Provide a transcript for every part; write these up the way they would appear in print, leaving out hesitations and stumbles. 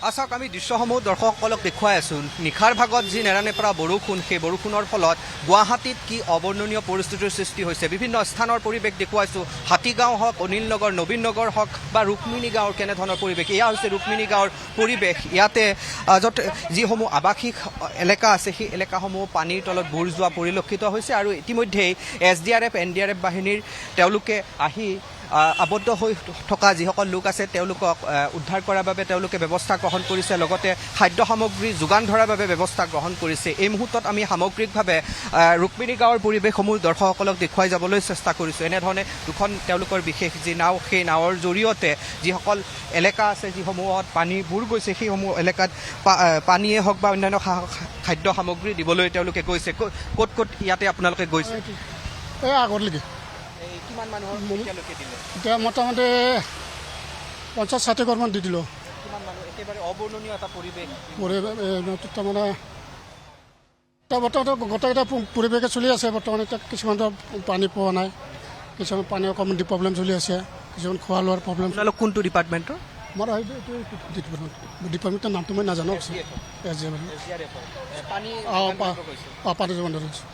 চাওক আমি দৃশ্যসমূহ দৰ্শকসকলক দেখুৱাই আছোঁ নিশাৰ ভাগত যি নেৰানেপেৰা বৰষুণ সেই বৰষুণৰ ফলত গুৱাহাটীত কি অবৰ্ণনীয় পৰিস্থিতিৰ সৃষ্টি হৈছে বিভিন্ন স্থানৰ পৰিৱেশ দেখুৱাইছোঁ হাতীগাঁও হওক অনিল নগৰ নবীন নগৰ হওক বা ৰুক্মিণী গাঁৱৰ কেনেধৰণৰ পৰিৱেশ এয়া হৈছে ৰুক্মিণী গাঁৱৰ পৰিৱেশ ইয়াতে য'ত যিসমূহ আৱাসিক এলেকা আছে সেই এলেকাসমূহ পানীৰ তলত বুৰ যোৱা পৰিলক্ষিত হৈছে আৰু ইতিমধ্যেই SDRF NDRF বাহিনীৰ তেওঁলোকে আহি আবদ্ধ হৈ থকা যিসকল লোক আছে তেওঁলোকক উদ্ধাৰ কৰাৰ বাবে তেওঁলোকে ব্যৱস্থা গ্ৰহণ কৰিছে লগতে খাদ্য সামগ্ৰী যোগান ধৰাৰ বাবে ব্যৱস্থা গ্ৰহণ কৰিছে এই মুহূৰ্তত আমি সামগ্ৰিকভাৱে ৰুক্মিণী গাঁৱৰ পৰিৱেশসমূহ দৰ্শকসকলক দেখুৱাই যাবলৈ চেষ্টা কৰিছোঁ এনেধৰণে দুখন তেওঁলোকৰ বিশেষ যি নাও সেই নাৱৰ জৰিয়তে যিসকল এলেকা আছে যিসমূহত পানী বুৰ গৈছে সেইসমূহ এলেকাত পানীয়ে হওক বা অন্যান্য খাদ্য সামগ্ৰী দিবলৈ তেওঁলোকে গৈছে ক'ত ক'ত ইয়াতে আপোনালোকে গৈছে এই আগলৈকে কিমান মানুহৰ এতিয়ালৈকে দিলে এতিয়া মোটামুটি 50-60 ঘৰমান দি দিলোঁ কিমান মানুহ একেবাৰে অবৰ্ণনীয় এটা পৰিৱেশ তাৰমানে এতিয়া বৰ্তমান গোটেইকেইটা পৰিৱেশে চলি আছে বৰ্তমান এতিয়া কিছুমানতো পানী পোৱা নাই কিছুমান পানী অকণমান প্ৰব্লেম চলি আছে কিছুমান খোৱা লোৱাৰ প্ৰব্লেম আপোনালোক কোনটো ডিপাৰ্টমেণ্টৰ আমাৰ ডিপাৰ্টমেণ্টৰ নামটো মই নাজানো পানী যোগান ধৰিছোঁ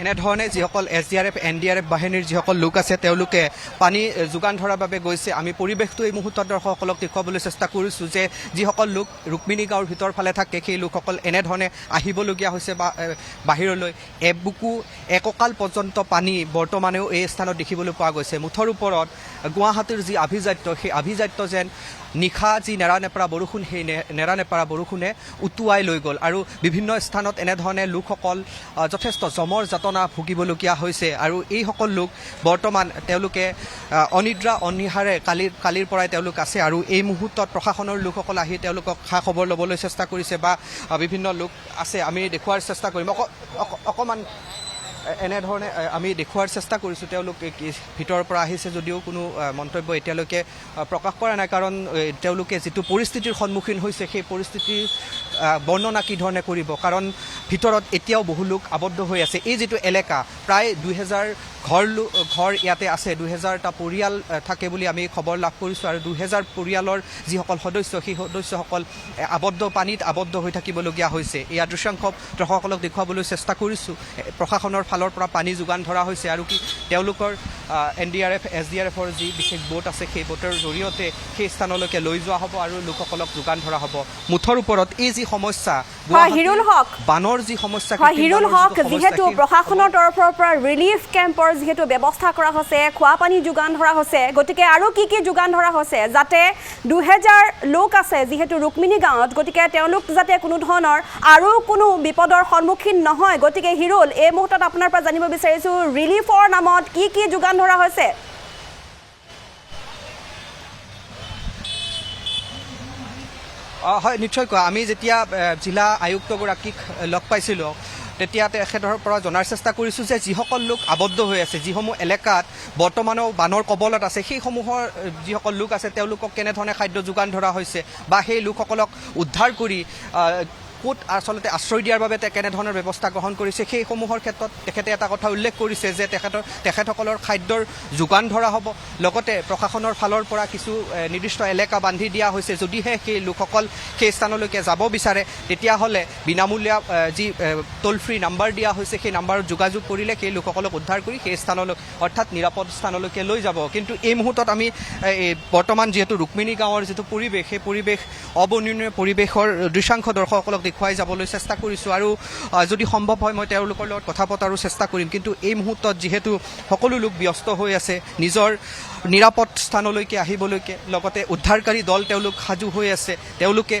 এনেধৰণে যিসকল SDRF NDRF বাহিনীৰ যিসকল লোক আছে তেওঁলোকে পানী যোগান ধৰাৰ বাবে গৈছে আমি পৰিৱেশটো এই মুহূৰ্তত দৰ্শকসকলক দেখুৱাবলৈ চেষ্টা কৰিছোঁ যে যিসকল লোক ৰুক্মিণী গাঁৱৰ ভিতৰ ফালে থাকে সেই লোকসকল এনেধৰণে আহিবলগীয়া হৈছে বা বাহিৰলৈ এবুকু এককাল পৰ্যন্ত পানী বৰ্তমানেও এই স্থানত দেখিবলৈ পোৱা গৈছে মুঠৰ ওপৰত গুৱাহাটীৰ যি আভিজাত্য সেই আভিজাত্য যেন নিশা যি নেৰানেপেৰা বৰষুণ সেই নেৰানেপেৰা বৰষুণে উটুৱাই লৈ গ'ল আৰু বিভিন্ন স্থানত এনেধৰণে লোকসকল যথেষ্ট জমৰ যাতনা ভুগিবলগীয়া হৈছে আৰু এইসকল লোক বৰ্তমান তেওঁলোকে অনিদ্ৰা অনিহাৰে কালিৰ পৰাই তেওঁলোক আছে আৰু এই মুহূৰ্তত প্ৰশাসনৰ লোকসকল আহি তেওঁলোকক খা খবৰ ল'বলৈ চেষ্টা কৰিছে বা বিভিন্ন লোক আছে আমি দেখুৱাৰ চেষ্টা কৰিম অকণমান এনেধৰণে আমি দেখুৱাৰ চেষ্টা কৰিছোঁ তেওঁলোক ভিতৰৰ পৰা আহিছে যদিও কোনো মন্তব্য এতিয়ালৈকে প্ৰকাশ কৰা নাই কাৰণ তেওঁলোকে যিটো পৰিস্থিতিৰ সন্মুখীন হৈছে সেই পৰিস্থিতিৰ বৰ্ণনা কি ধৰণে কৰিব কাৰণ ভিতৰত এতিয়াও বহু লোক আবদ্ধ হৈ আছে এই যিটো এলেকা প্ৰায় 2000 ঘৰ ইয়াতে আছে 2000টা পৰিয়াল থাকে বুলি আমি খবৰ লাভ কৰিছোঁ আৰু 2000 পৰিয়ালৰ যিসকল সদস্য সেই সদস্যসকল পানীত আবদ্ধ হৈ থাকিবলগীয়া হৈছে এয়া দৃশ্যাংশ দৰ্শকসকলক দেখুৱাবলৈ চেষ্টা কৰিছোঁ প্ৰশাসনৰ ফালৰ পৰা পানী যোগান ধৰা হৈছে আৰু কি তেওঁলোকৰ NDRF SDRFৰ যি বিশেষ বোট আছে সেই বোটৰ জৰিয়তে সেই স্থানলৈকে লৈ যোৱা হ'ব আৰু লোকসকলক যোগান ধৰা হ'ব মুঠৰ ওপৰত এই যি সমস্যা হিৰুল হক বানৰ যি সমস্যা হিৰুল হক যিহেতু প্ৰশাসনৰ তৰফৰ পৰা ৰিলিফ কেম্পৰ যিহেতু ব্যৱস্থা কৰা হৈছে খোৱা পানী যোগান ধৰা হৈছে গতিকে আৰু কি যোগান ধৰা হৈছে যাতে 2000 লোক আছে যিহেতু ৰুক্মিণী গাঁৱত গতিকে তেওঁলোক যাতে কোনো ধৰণৰ আৰু কোনো বিপদৰ সন্মুখীন নহয় গতিকে হিৰুল এই মুহূৰ্তত আপোনাৰ পৰা জানিব বিচাৰিছোঁ ৰিলিফৰ নামত কি যোগান ধৰা হৈছে হয় নিশ্চয়কৈ আমি যেতিয়া জিলা আয়ুক্তগৰাকীক লগ পাইছিলোঁ তেতিয়া তেখেতৰ পৰা জনাৰ চেষ্টা কৰিছোঁ যে যিসকল লোক আবদ্ধ হৈ আছে যিসমূহ এলেকাত বৰ্তমানেও বানৰ কবলত আছে সেইসমূহৰ যিসকল লোক আছে তেওঁলোকক কেনেধৰণে খাদ্য যোগান ধৰা হৈছে বা সেই লোকসকলক উদ্ধাৰ কৰি ক'ত আচলতে আশ্ৰয় দিয়াৰ বাবে কেনেধৰণৰ ব্যৱস্থা গ্ৰহণ কৰিছে সেইসমূহৰ ক্ষেত্ৰত তেখেতে এটা কথা উল্লেখ কৰিছে যে তেখেতসকলৰ খাদ্যৰ যোগান ধৰা হ'ব লগতে প্ৰশাসনৰ ফালৰ পৰা কিছু নিৰ্দিষ্ট এলেকা বান্ধি দিয়া হৈছে যদিহে সেই লোকসকল সেই স্থানলৈকে যাব বিচাৰে তেতিয়াহ'লে বিনামূলীয়া যি টোল ফ্ৰী নাম্বাৰ দিয়া হৈছে সেই নাম্বাৰত যোগাযোগ কৰিলে সেই লোকসকলক উদ্ধাৰ কৰি সেই স্থানলৈ অৰ্থাৎ নিৰাপদ স্থানলৈকে লৈ যাব কিন্তু এই মুহূৰ্তত আমি বৰ্তমান যিহেতু ৰুক্মিণী গাঁৱৰ যিটো পৰিৱেশ সেই পৰিৱেশ অবৰ্ণনীয় পৰিৱেশৰ দৃশ্যাংশ দৰ্শকসকলক দেখুৱাই যাবলৈ চেষ্টা কৰিছোঁ আৰু যদি সম্ভৱ হয় মই তেওঁলোকৰ লগত কথা পতাৰো চেষ্টা কৰিম কিন্তু এই মুহূৰ্তত যিহেতু সকলো লোক ব্যস্ত হৈ আছে নিজৰ নিৰাপদ স্থানলৈকে আহিবলৈকে লগতে উদ্ধাৰকাৰী দল তেওঁলোক সাজু হৈ আছে তেওঁলোকে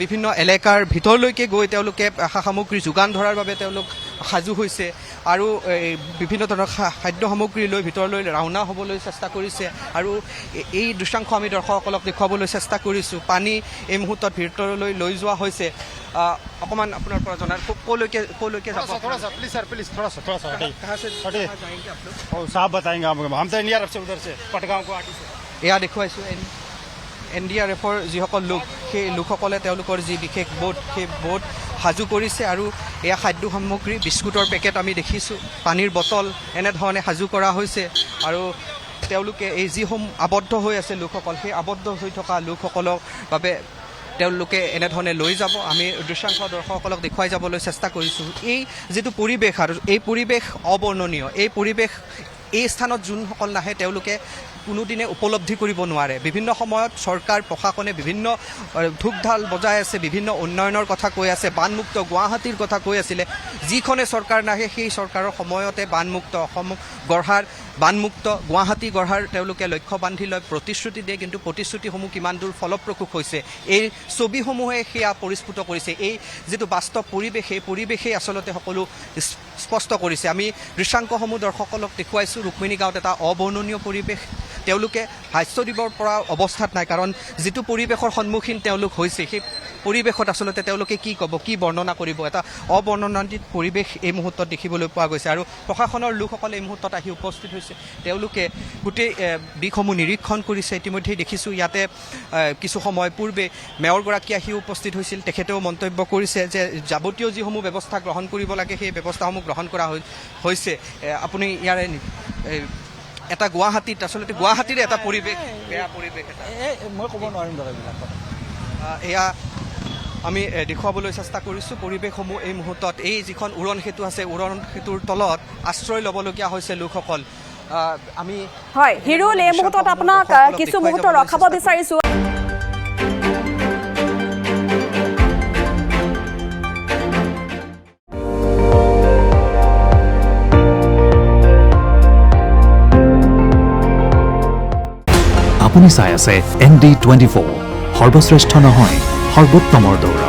বিভিন্ন এলেকাৰ ভিতৰলৈকে গৈ তেওঁলোকে সামগ্ৰী যোগান ধৰাৰ বাবে তেওঁলোক সাজু হৈছে আৰু বিভিন্ন ধৰণৰ খাদ্য সামগ্ৰী লৈ ভিতৰলৈ ৰাওনা হ'বলৈ চেষ্টা কৰিছে আৰু এই দৃশ্যাংশ আমি দৰ্শকসকলক দেখুৱাবলৈ চেষ্টা কৰিছোঁ পানী এই মুহূৰ্তত ভিতৰলৈ লৈ যোৱা হৈছে অকণমান আপোনাৰ পৰা জনাৰ ক'লৈকে যাব प्लीज सर प्लीज थोड़ा सा साहब बताएंगे आपको हम तो NDRF से उधर से पटगांव को आटी से এয়া দেখুৱাইছোঁ NDRFৰ যিসকল লোক সেই লোকসকলে তেওঁলোকৰ যি বিশেষ বোট সেই বোট সাজু কৰিছে আৰু এয়া খাদ্য সামগ্ৰী বিস্কুটৰ পেকেট আমি দেখিছোঁ পানীৰ বটল এনেধৰণে সাজু কৰা হৈছে আৰু তেওঁলোকে এই যিসমূহ আবদ্ধ হৈ আছে লোকসকল সেই আবদ্ধ হৈ থকা লোকসকলৰ বাবে তেওঁলোকে এনেধৰণে লৈ যাব আমি দৃশ্যাংশ দৰ্শকসকলক দেখুৱাই যাবলৈ চেষ্টা কৰিছোঁ এই যিটো পৰিৱেশ আৰু এই পৰিৱেশ অবৰ্ণনীয় এই পৰিৱেশ এই স্থানত যোনসকল নাহে তেওঁলোকে কোনোদিনে উপলব্ধি কৰিব নোৱাৰে বিভিন্ন সময়ত চৰকাৰ প্ৰশাসনে বিভিন্ন ঢোক ঢাল বজাই আছে বিভিন্ন উন্নয়নৰ কথা কৈ আছে বানমুক্ত গুৱাহাটীৰ কথা কৈ আছিলে যিখনে চৰকাৰ নাহে সেই চৰকাৰৰ সময়তে বানমুক্ত অসম গঢ়াৰ বানমুক্ত গুৱাহাটী গঢ়াৰ তেওঁলোকে লক্ষ্য বান্ধি লয় প্ৰতিশ্ৰুতি দিয়ে কিন্তু প্ৰতিশ্ৰুতিসমূহ কিমান দূৰ ফলপ্ৰসূ হৈছে এই ছবিসমূহে সেয়া পৰিস্ফুট কৰিছে এই যিটো বাস্তৱ পৰিৱেশ সেই পৰিৱেশেই আচলতে সকলো স্পষ্ট কৰিছে আমি দৃশ্যাংকসমূহ দৰ্শকসকলক দেখুৱাইছোঁ ৰুক্মিণী গাঁৱত এটা অবৰ্ণনীয় পৰিৱেশ তেওঁলোকে হাস্য দিবৰ পৰা অৱস্থাত নাই কাৰণ যিটো পৰিৱেশৰ সন্মুখীন তেওঁলোক হৈছে সেই পৰিৱেশত আচলতে তেওঁলোকে কি ক'ব কি বৰ্ণনা কৰিব এটা অবৰ্ণনাতীত পৰিৱেশ এই মুহূৰ্তত দেখিবলৈ পোৱা গৈছে আৰু প্ৰশাসনৰ লোকসকলে এই মুহূৰ্তত আহি উপস্থিত হৈছে তেওঁলোকে গোটেই দিশসমূহ নিৰীক্ষণ কৰিছে ইতিমধ্যেই দেখিছোঁ ইয়াতে কিছু সময় পূৰ্বে মেয়ৰগৰাকী আহি উপস্থিত হৈছিল তেখেতেও মন্তব্য কৰিছে যে যাৱতীয় যিসমূহ ব্যৱস্থা গ্ৰহণ কৰিব লাগে সেই ব্যৱস্থাসমূহ গ্ৰহণ কৰা হৈছে আপুনি ইয়াৰে এটা গুৱাহাটীত আচলতে গুৱাহাটীৰে এটা পৰিৱেশ বেয়া পৰিৱেশ এটা মই ক'ব নোৱাৰিম দাদা এইবিলাক কথা এয়া আমি দেখুৱাবলৈ চেষ্টা কৰিছোঁ পৰিৱেশসমূহ এই মুহূৰ্তত এই যিখন উৰণ সেতু আছে উৰণ সেতুৰ তলত আশ্ৰয় ল'বলগীয়া হৈছে লোকসকল আমি হয় হিৰুল এই মুহূৰ্তত আপোনাক কিছু মুহূৰ্ত ৰখাব বিচাৰিছোঁ আপুনি চাই আছে ND24 সৰ্বশ্ৰেষ্ঠ নহয় সৰ্বোত্তমৰ দৌৰা